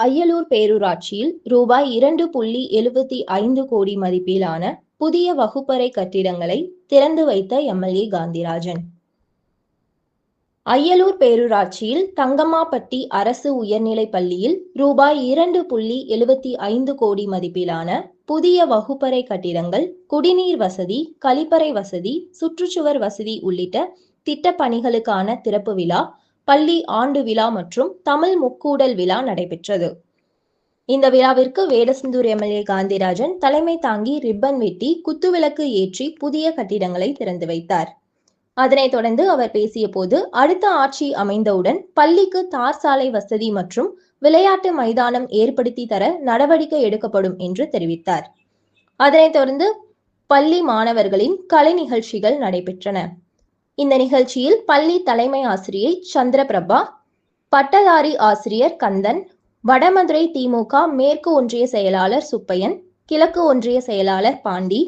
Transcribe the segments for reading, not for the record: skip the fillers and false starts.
அய்யலூர் பேரூராட்சியில் ரூபாய் 2.75 கோடி மதிப்பிலான புதிய வகுப்பறை கட்டிடங்களை திறந்து வைத்த எம்எல்ஏ காந்திராஜன். அய்யலூர் பேரூராட்சியில் தங்கம்மாபட்டி அரசு உயர்நிலைப் பள்ளியில் ரூபாய் 2.75 கோடி மதிப்பிலான புதிய வகுப்பறை கட்டிடங்கள், குடிநீர் வசதி, கழிப்பறை வசதி, சுற்றுச்சுவர் வசதி உள்ளிட்ட திட்டப் பணிகளுக்கான திறப்பு விழா, பள்ளி ஆண்டு விழா மற்றும் தமிழ் முக்கூடல் விழா நடைபெற்றது. இந்த விழாவிற்கு வேடசந்தூர் எம்எல்ஏ காந்திராஜன் தலைமை தாங்கி ரிப்பன் வெட்டி குத்துவிளக்கு ஏற்றி புதிய கட்டிடங்களை திறந்து வைத்தார். அதனைத் தொடர்ந்து அவர் பேசிய போது, அடுத்த ஆட்சி அமைந்தவுடன் பள்ளிக்கு தார் சாலை வசதி மற்றும் விளையாட்டு மைதானம் ஏற்படுத்தி தர நடவடிக்கை எடுக்கப்படும் என்று தெரிவித்தார். அதனைத் தொடர்ந்து பள்ளி மாணவர்களின் கலை நிகழ்ச்சிகள் நடைபெற்றன. இந்த நிகழ்ச்சியில் பள்ளி தலைமை ஆசிரியை சந்திரபிரபா, பட்டதாரி ஆசிரியர் கந்தன், வடமதுரை திமுக மேற்கு ஒன்றிய செயலாளர் சுப்பையன், கிழக்கு ஒன்றிய செயலாளர் பாண்டி,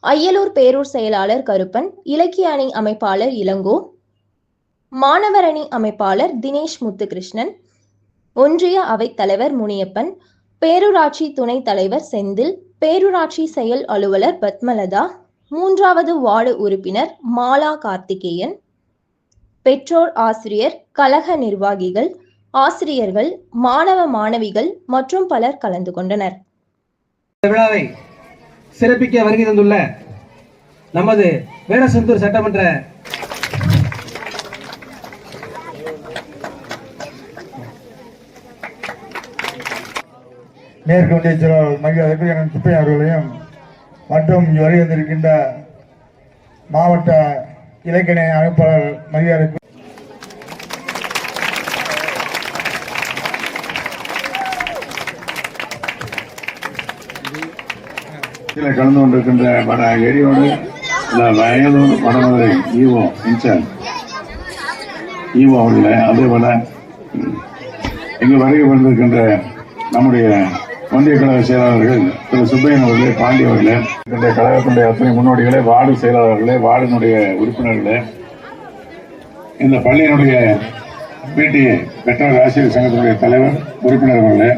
அய்யலூர் பேரூர் செயலாளர் கருப்பன், இலக்கிய அணி அமைப்பாளர் இளங்கோ, மாணவர் அணி அமைப்பாளர் தினேஷ் முத்துகிருஷ்ணன், ஒன்றிய அவைத் தலைவர் முனியப்பன், பேரூராட்சி துணைத் தலைவர் செந்தில், பேரூராட்சி செயல் அலுவலர் பத்மலதா, 3வது வார்டு உறுப்பினர் மாலா கார்த்திகேயன், பெற்றோர், ஆசிரியர் கழக நிர்வாகிகள், ஆசிரியர்கள், மாணவ மாணவிகள் மற்றும் பலர் கலந்து கொண்டனர். விழாவை சிறப்பிக்க வருகை தந்துள்ள நமது வேடசந்தூர் சட்டமன்ற மேற்கு ஒன்றிய செயலாளர் மகிழ்ச்சி சுப்பையா அவர்களையும் மற்றும் வருகை வந்திருக்கின்ற மாவட்ட இலக்கிய அமைப்பாளர் மரியாதைக்கு கலந்து கொண்டிருக்கின்ற வட எரியோடு வயலூர் வடமதுரை ஈவோ இன்சார்ஜ் ஈவோ அவர்களே, அதேபோல இங்கு வருகை வந்திருக்கின்ற நம்முடைய ஒன்றிய கழக செயலாளர்கள் திரு சுப்பையன் அவர்களே, பாண்டி அவர்களே, இந்த கழகத்தினுடைய அத்தனை முன்னோடிகளே, வார்டு செயலாளர்களே, வார்டினுடைய உறுப்பினர்களே, இந்த பள்ளியினுடைய பிடிஏ பெற்றோர் ஆசிரியர் சங்கத்தினுடைய தலைவர் உறுப்பினர்களே,